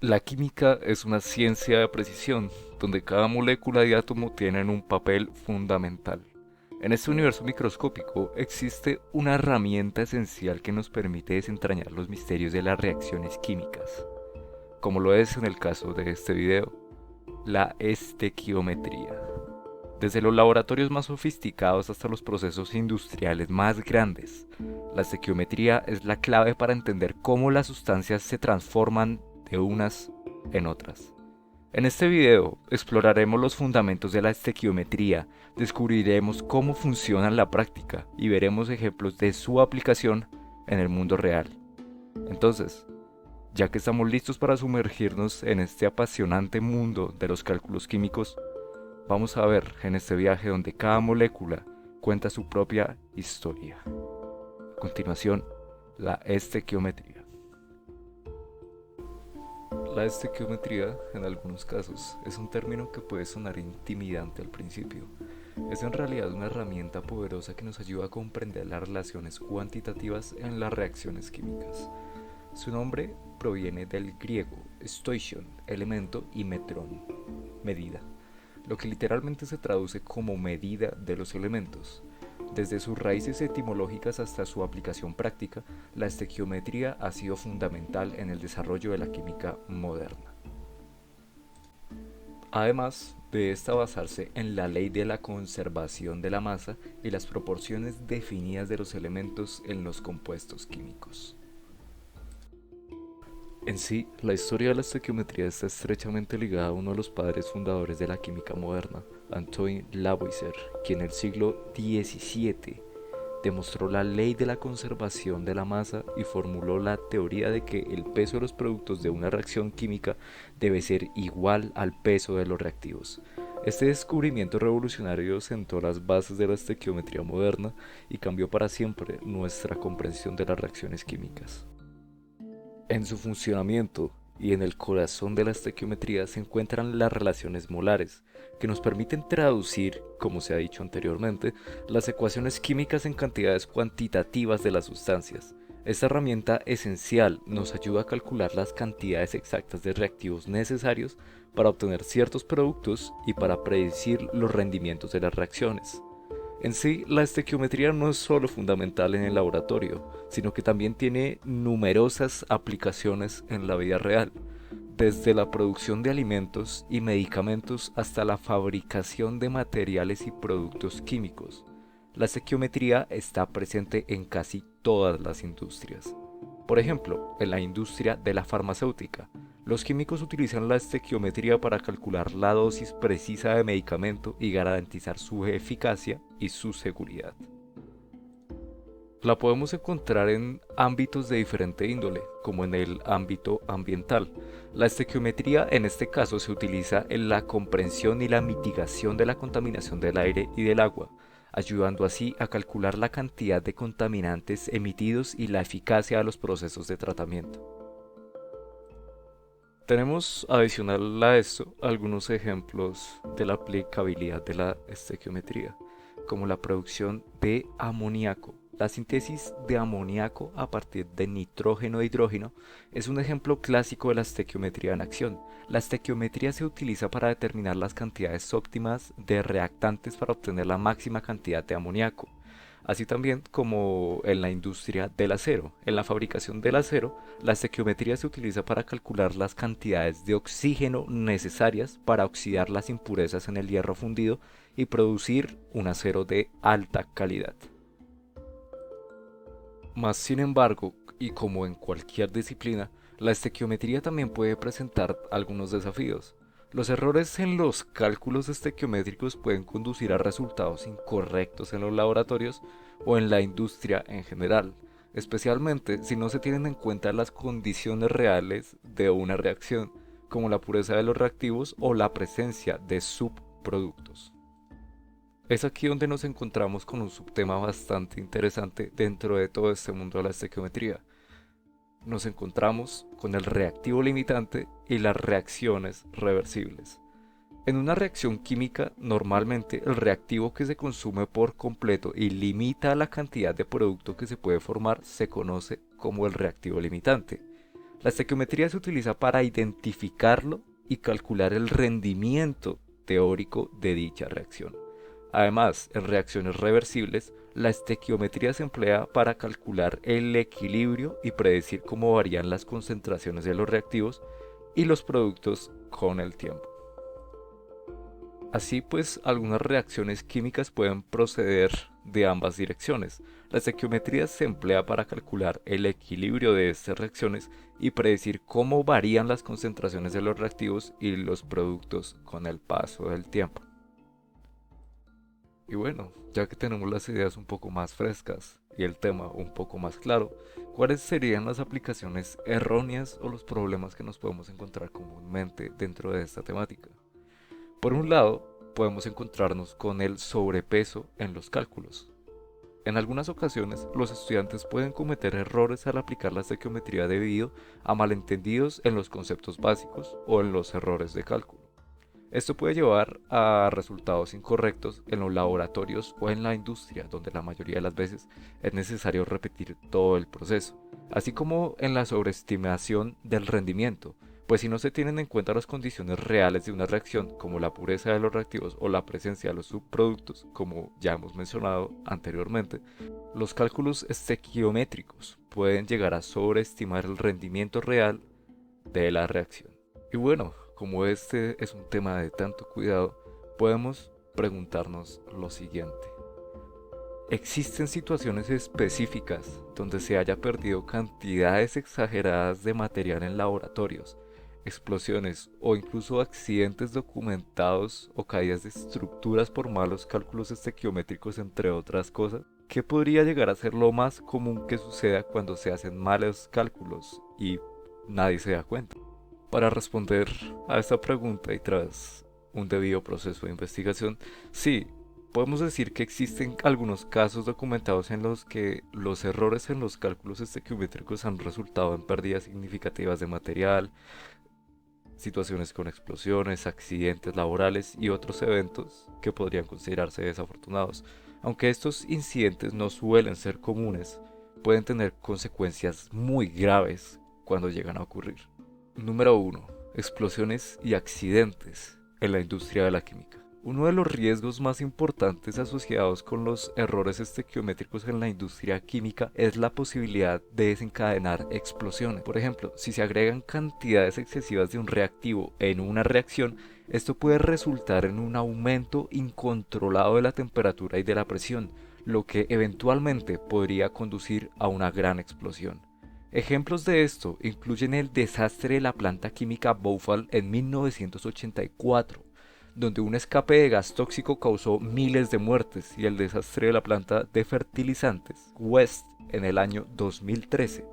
La química es una ciencia de precisión, donde cada molécula y átomo tienen un papel fundamental. En este universo microscópico existe una herramienta esencial que nos permite desentrañar los misterios de las reacciones químicas, como lo es en el caso de este video, la estequiometría. Desde los laboratorios más sofisticados hasta los procesos industriales más grandes, la estequiometría es la clave para entender cómo las sustancias se transforman de unas en otras. En este video exploraremos los fundamentos de la estequiometría, descubriremos cómo funciona en la práctica y veremos ejemplos de su aplicación en el mundo real. Entonces, ya que estamos listos para sumergirnos en este apasionante mundo de los cálculos químicos, vamos a ver en este viaje donde cada molécula cuenta su propia historia. A continuación, la estequiometría. La estequiometría, en algunos casos, es un término que puede sonar intimidante al principio. Es en realidad una herramienta poderosa que nos ayuda a comprender las relaciones cuantitativas en las reacciones químicas. Su nombre proviene del griego stoichon, elemento, y metron, medida, lo que literalmente se traduce como medida de los elementos. Desde sus raíces etimológicas hasta su aplicación práctica, la estequiometría ha sido fundamental en el desarrollo de la química moderna. Además de esta basarse en la ley de la conservación de la masa y las proporciones definidas de los elementos en los compuestos químicos. En sí, la historia de la estequiometría está estrechamente ligada a uno de los padres fundadores de la química moderna, Antoine Lavoisier, quien en el siglo XVII demostró la ley de la conservación de la masa y formuló la teoría de que el peso de los productos de una reacción química debe ser igual al peso de los reactivos. Este descubrimiento revolucionario sentó las bases de la estequiometría moderna y cambió para siempre nuestra comprensión de las reacciones químicas. En su funcionamiento y en el corazón de la estequiometría se encuentran las relaciones molares, que nos permiten traducir, como se ha dicho anteriormente, las ecuaciones químicas en cantidades cuantitativas de las sustancias. Esta herramienta esencial nos ayuda a calcular las cantidades exactas de reactivos necesarios para obtener ciertos productos y para predecir los rendimientos de las reacciones. En sí, la estequiometría no es solo fundamental en el laboratorio, sino que también tiene numerosas aplicaciones en la vida real, desde la producción de alimentos y medicamentos hasta la fabricación de materiales y productos químicos. La estequiometría está presente en casi todas las industrias. Por ejemplo, en la industria de la farmacéutica, los químicos utilizan la estequiometría para calcular la dosis precisa de medicamento y garantizar su eficacia y su seguridad. La podemos encontrar en ámbitos de diferente índole, como en el ámbito ambiental. La estequiometría en este caso se utiliza en la comprensión y la mitigación de la contaminación del aire y del agua, ayudando así a calcular la cantidad de contaminantes emitidos y la eficacia de los procesos de tratamiento. Tenemos adicional a esto algunos ejemplos de la aplicabilidad de la estequiometría, como la producción de amoníaco. La síntesis de amoníaco a partir de nitrógeno e hidrógeno es un ejemplo clásico de la estequiometría en acción. La estequiometría se utiliza para determinar las cantidades óptimas de reactantes para obtener la máxima cantidad de amoníaco, así también como en la industria del acero. En la fabricación del acero, la estequiometría se utiliza para calcular las cantidades de oxígeno necesarias para oxidar las impurezas en el hierro fundido y producir un acero de alta calidad. Más sin embargo, y como en cualquier disciplina, la estequiometría también puede presentar algunos desafíos. Los errores en los cálculos estequiométricos pueden conducir a resultados incorrectos en los laboratorios o en la industria en general, especialmente si no se tienen en cuenta las condiciones reales de una reacción, como la pureza de los reactivos o la presencia de subproductos. Es aquí donde nos encontramos con un subtema bastante interesante dentro de todo este mundo de la estequiometría. Nos encontramos con el reactivo limitante y las reacciones reversibles. En una reacción química, normalmente el reactivo que se consume por completo y limita la cantidad de producto que se puede formar se conoce como el reactivo limitante. La estequiometría se utiliza para identificarlo y calcular el rendimiento teórico de dicha reacción. Además, en reacciones reversibles, la estequiometría se emplea para calcular el equilibrio y predecir cómo varían las concentraciones de los reactivos y los productos con el tiempo. Así pues, algunas reacciones químicas pueden proceder de ambas direcciones. La estequiometría se emplea para calcular el equilibrio de estas reacciones y predecir cómo varían las concentraciones de los reactivos y los productos con el paso del tiempo. Y bueno, ya que tenemos las ideas un poco más frescas y el tema un poco más claro, ¿cuáles serían las aplicaciones erróneas o los problemas que nos podemos encontrar comúnmente dentro de esta temática? Por un lado, podemos encontrarnos con el sobrepeso en los cálculos. En algunas ocasiones, los estudiantes pueden cometer errores al aplicar la estequiometría debido a malentendidos en los conceptos básicos o en los errores de cálculo. Esto puede llevar a resultados incorrectos en los laboratorios o en la industria, donde la mayoría de las veces es necesario repetir todo el proceso, así como en la sobreestimación del rendimiento, pues si no se tienen en cuenta las condiciones reales de una reacción, como la pureza de los reactivos o la presencia de los subproductos, como ya hemos mencionado anteriormente, los cálculos estequiométricos pueden llegar a sobreestimar el rendimiento real de la reacción. Y bueno, como este es un tema de tanto cuidado, podemos preguntarnos lo siguiente. ¿Existen situaciones específicas donde se haya perdido cantidades exageradas de material en laboratorios, explosiones o incluso accidentes documentados o caídas de estructuras por malos cálculos estequiométricos, entre otras cosas? ¿Qué podría llegar a ser lo más común que suceda cuando se hacen malos cálculos y nadie se da cuenta? Para responder a esta pregunta y tras un debido proceso de investigación, sí, podemos decir que existen algunos casos documentados en los que los errores en los cálculos estequiométricos han resultado en pérdidas significativas de material, situaciones con explosiones, accidentes laborales y otros eventos que podrían considerarse desafortunados. Aunque estos incidentes no suelen ser comunes, pueden tener consecuencias muy graves cuando llegan a ocurrir. Número 1. Explosiones y accidentes en la industria de la química. Uno de los riesgos más importantes asociados con los errores estequiométricos en la industria química es la posibilidad de desencadenar explosiones. Por ejemplo, si se agregan cantidades excesivas de un reactivo en una reacción, esto puede resultar en un aumento incontrolado de la temperatura y de la presión, lo que eventualmente podría conducir a una gran explosión. Ejemplos de esto incluyen el desastre de la planta química Bhopal en 1984, donde un escape de gas tóxico causó miles de muertes, y el desastre de la planta de fertilizantes West en el año 2013,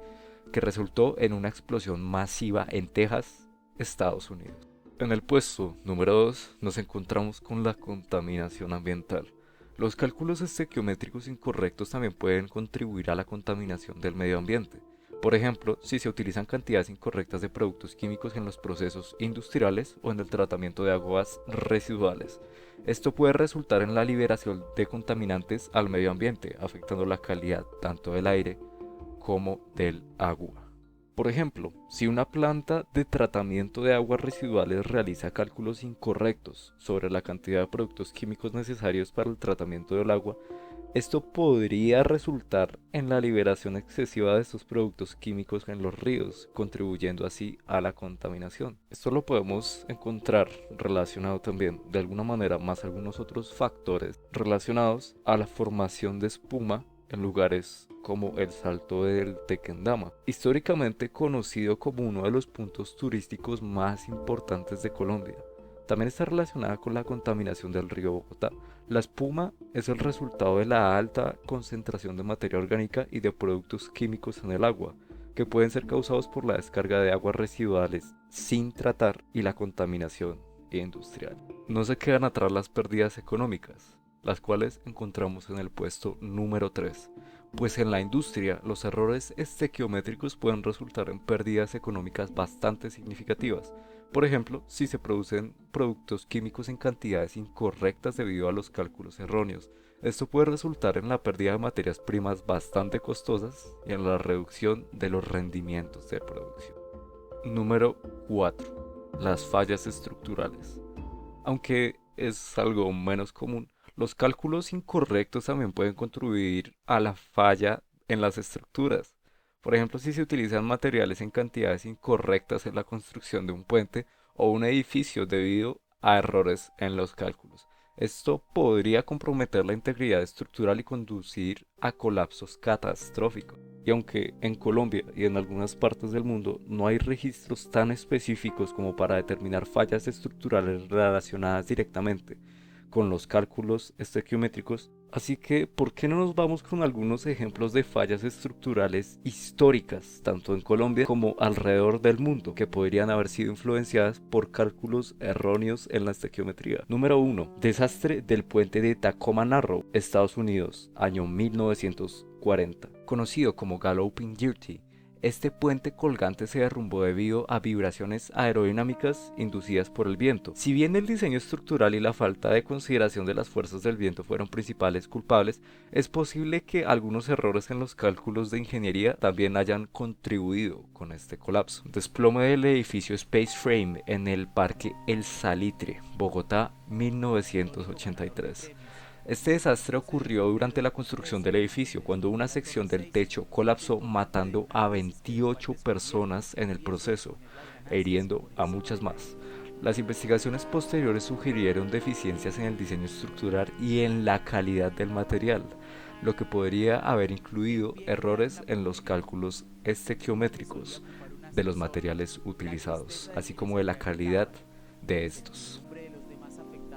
que resultó en una explosión masiva en Texas, Estados Unidos. En el puesto número 2 nos encontramos con la contaminación ambiental. Los cálculos estequiométricos incorrectos también pueden contribuir a la contaminación del medio ambiente. Por ejemplo, si se utilizan cantidades incorrectas de productos químicos en los procesos industriales o en el tratamiento de aguas residuales. Esto puede resultar en la liberación de contaminantes al medio ambiente, afectando la calidad tanto del aire como del agua. Por ejemplo, si una planta de tratamiento de aguas residuales realiza cálculos incorrectos sobre la cantidad de productos químicos necesarios para el tratamiento del agua, esto podría resultar en la liberación excesiva de estos productos químicos en los ríos, contribuyendo así a la contaminación. Esto lo podemos encontrar relacionado también, de alguna manera, más algunos otros factores relacionados a la formación de espuma en lugares como el Salto del Tequendama, históricamente conocido como uno de los puntos turísticos más importantes de Colombia. También está relacionada con la contaminación del río Bogotá. La espuma es el resultado de la alta concentración de materia orgánica y de productos químicos en el agua, que pueden ser causados por la descarga de aguas residuales sin tratar y la contaminación industrial. No se quedan atrás las pérdidas económicas, las cuales encontramos en el puesto número 3, pues en la industria los errores estequiométricos pueden resultar en pérdidas económicas bastante significativas. Por ejemplo, si se producen productos químicos en cantidades incorrectas debido a los cálculos erróneos, esto puede resultar en la pérdida de materias primas bastante costosas y en la reducción de los rendimientos de producción. Número 4. Las fallas estructurales. Aunque es algo menos común, los cálculos incorrectos también pueden contribuir a la falla en las estructuras. Por ejemplo, si se utilizan materiales en cantidades incorrectas en la construcción de un puente o un edificio debido a errores en los cálculos. Esto podría comprometer la integridad estructural y conducir a colapsos catastróficos. Y aunque en Colombia y en algunas partes del mundo no hay registros tan específicos como para determinar fallas estructurales relacionadas directamente con los cálculos estequiométricos, así que ¿por qué no nos vamos con algunos ejemplos de fallas estructurales históricas, tanto en Colombia como alrededor del mundo, que podrían haber sido influenciadas por cálculos erróneos en la estequiometría? Número 1. Desastre del puente de Tacoma Narrow, Estados Unidos, año 1940. Conocido como Galloping Gertie, este puente colgante se derrumbó debido a vibraciones aerodinámicas inducidas por el viento. Si bien el diseño estructural y la falta de consideración de las fuerzas del viento fueron principales culpables, es posible que algunos errores en los cálculos de ingeniería también hayan contribuido con este colapso. Desplome del edificio Space Frame en el Parque El Salitre, Bogotá, 1983. Este desastre ocurrió durante la construcción del edificio, cuando una sección del techo colapsó matando a 28 personas en el proceso e hiriendo a muchas más. Las investigaciones posteriores sugirieron deficiencias en el diseño estructural y en la calidad del material, lo que podría haber incluido errores en los cálculos estequiométricos de los materiales utilizados, así como de la calidad de estos.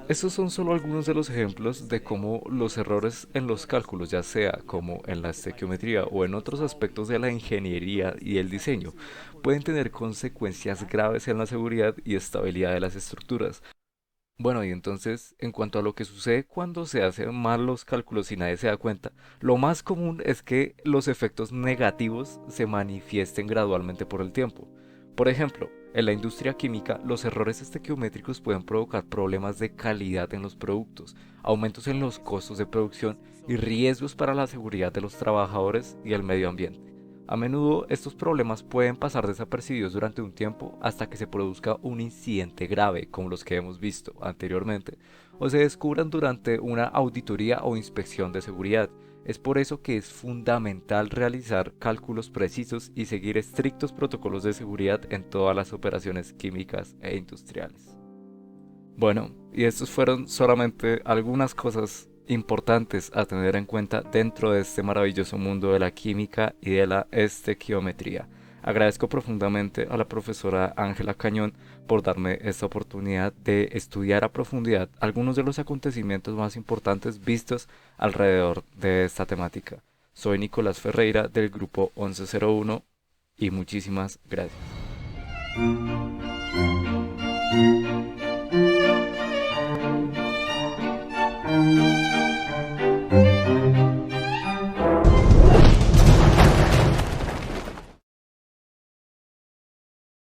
Estos son solo algunos de los ejemplos de cómo los errores en los cálculos, ya sea como en la estequiometría o en otros aspectos de la ingeniería y el diseño, pueden tener consecuencias graves en la seguridad y estabilidad de las estructuras. Bueno, y entonces, en cuanto a lo que sucede cuando se hacen mal los cálculos y nadie se da cuenta, lo más común es que los efectos negativos se manifiesten gradualmente por el tiempo. Por ejemplo, en la industria química, los errores estequiométricos pueden provocar problemas de calidad en los productos, aumentos en los costos de producción y riesgos para la seguridad de los trabajadores y el medio ambiente. A menudo estos problemas pueden pasar desapercibidos durante un tiempo hasta que se produzca un incidente grave como los que hemos visto anteriormente o se descubran durante una auditoría o inspección de seguridad. Es por eso que es fundamental realizar cálculos precisos y seguir estrictos protocolos de seguridad en todas las operaciones químicas e industriales. Bueno, y estos fueron solamente algunas cosas importantes a tener en cuenta dentro de este maravilloso mundo de la química y de la estequiometría. Agradezco profundamente a la profesora Ángela Cañón por darme esta oportunidad de estudiar a profundidad algunos de los acontecimientos más importantes vistos alrededor de esta temática. Soy Nicolás Ferreira del grupo 1101 y muchísimas gracias.